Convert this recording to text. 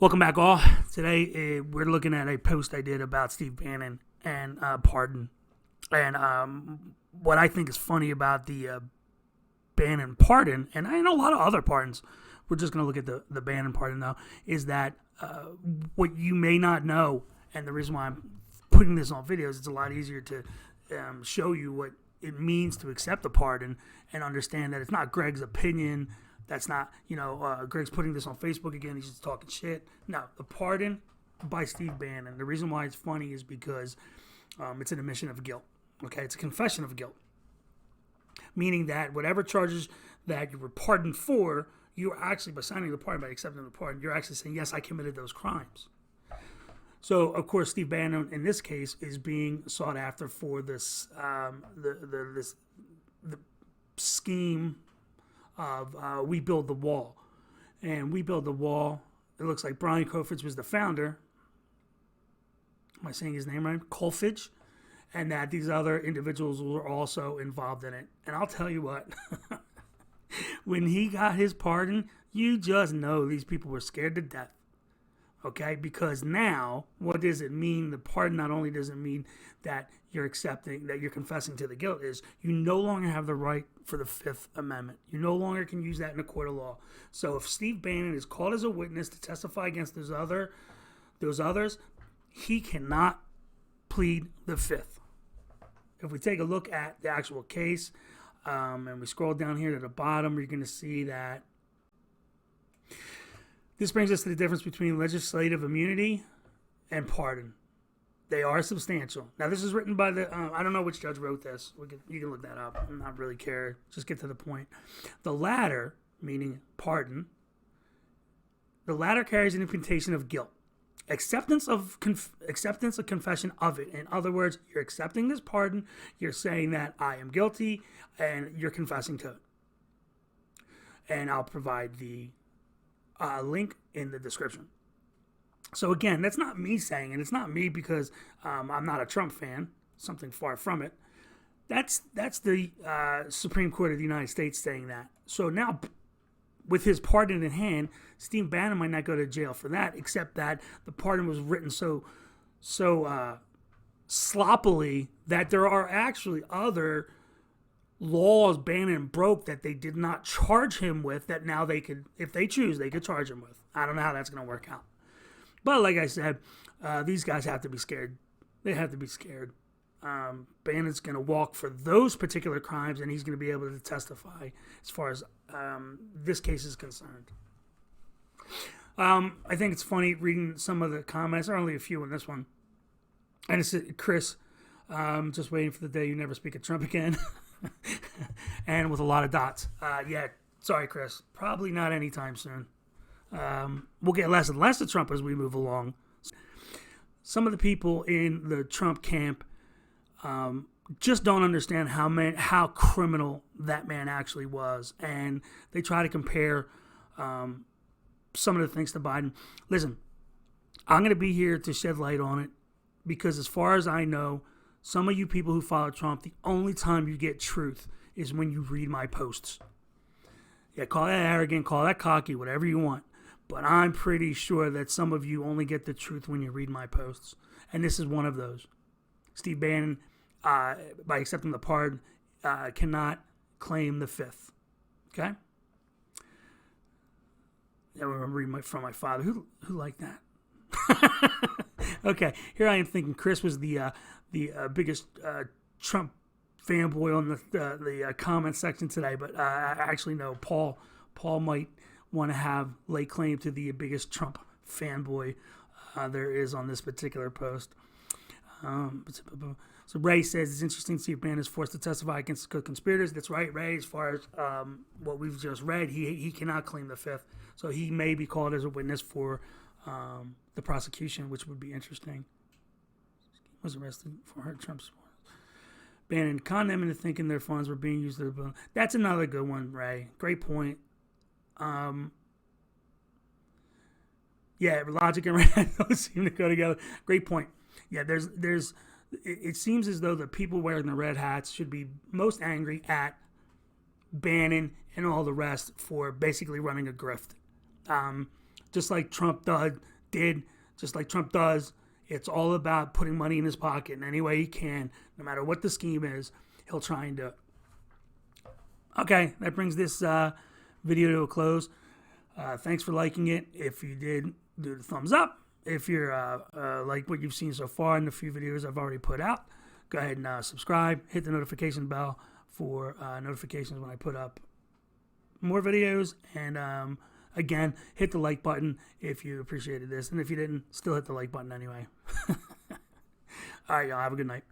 Welcome back, all. Today we're looking at a post I did about Steve Bannon and pardon. And what I think is funny about the Bannon pardon, and I know a lot of other pardons, we're just going to look at the Bannon pardon though, is that what you may not know, and the reason why I'm putting this on videos, it's a lot easier to show you what it means to accept a pardon and understand that it's not Greg's opinion. That's not, Greg's putting this on Facebook again. He's just talking shit. No, the pardon by Steve Bannon. The reason why it's funny is because it's an admission of guilt. Okay, it's a confession of guilt. Meaning that whatever charges that you were pardoned for, you are actually, by signing the pardon, by accepting the pardon, you're actually saying, yes, I committed those crimes. So, of course, Steve Bannon, in this case, is being sought after for this, the scheme of We Build the Wall. And We Build the Wall, it looks like Brian Colfage was the founder. Am I saying his name right? Colfage. And that these other individuals were also involved in it. And I'll tell you what, when he got his pardon, you just know these people were scared to death. Okay? Because now, what does it mean? The pardon not only does it mean that you're accepting, that you're confessing to the guilt, is you no longer have the right for the Fifth Amendment. You no longer can use that in a court of law. So if Steve Bannon is called as a witness to testify against those others, he cannot plead the Fifth. If we take a look at the actual case, and we scroll down here to the bottom, you're going to see that this brings us to the difference between legislative immunity and pardon. They are substantial. Now, this is written by the, I don't know which judge wrote this. You can look that up. I'm not really care. Just get to the point. The latter, meaning pardon, the latter carries an imputation of guilt. Acceptance of confession of it. In other words, you're accepting this pardon. You're saying that I am guilty, and you're confessing to it. And I'll provide the link in the description. So again, that's not me saying, and it's not me because I'm not a Trump fan. Something far from it. That's the Supreme Court of the United States saying that. So now, with his pardon in hand, Steve Bannon might not go to jail for that, except that the pardon was written so sloppily that there are actually other laws Bannon broke that they did not charge him with that now they could, if they choose, they could charge him with. I don't know how that's going to work out. But like I said, these guys have to be scared. They have to be scared. Bannon's going to walk for those particular crimes, and he's going to be able to testify as far as this case is concerned. I think it's funny reading some of the comments. There are only a few in this one. And it's Chris, just waiting for the day you never speak of Trump again. And with a lot of dots. Yeah, sorry, Chris. Probably not anytime soon. We'll get less and less of Trump as we move along. Some of the people in the Trump camp just don't understand how criminal that man actually was. And they try to compare some of the things to Biden. Listen, I'm going to be here to shed light on it because as far as I know, some of you people who follow Trump, the only time you get truth is when you read my posts. Yeah, call that arrogant, call that cocky, whatever you want. But I'm pretty sure that some of you only get the truth when you read my posts. And this is one of those. Steve Bannon, by accepting the pardon, cannot claim the Fifth. Okay? I remember reading from my father. Who liked that? Okay, here I am thinking Chris was the biggest Trump fanboy on the comment section today, but I actually know Paul might want to lay claim to the biggest Trump fanboy there is on this particular post. So Ray says it's interesting to see if Bannon is forced to testify against conspirators. That's right, Ray. As far as what we've just read, he cannot claim the Fifth, so he may be called as a witness for the prosecution, which would be interesting. Was arrested for hurt Trump's supporters. Bannon conned them into thinking their funds were being used. That's another good one, Ray. Great point. Yeah, logic and red don't seem to go together. Great point. Yeah, it seems as though the people wearing the red hats should be most angry at Bannon and all the rest for basically running a grift. Just like Trump did, just like Trump does. It's all about putting money in his pocket in any way he can, no matter what the scheme is. He'll try and do it. Okay, that brings this video to a close. Thanks for liking it. If you did, do the thumbs up. If you're like what you've seen so far in the few videos I've already put out, go ahead and subscribe. Hit the notification bell for notifications when I put up more videos. And again, hit the like button if you appreciated this. And if you didn't, still hit the like button anyway. All right, y'all. Have a good night.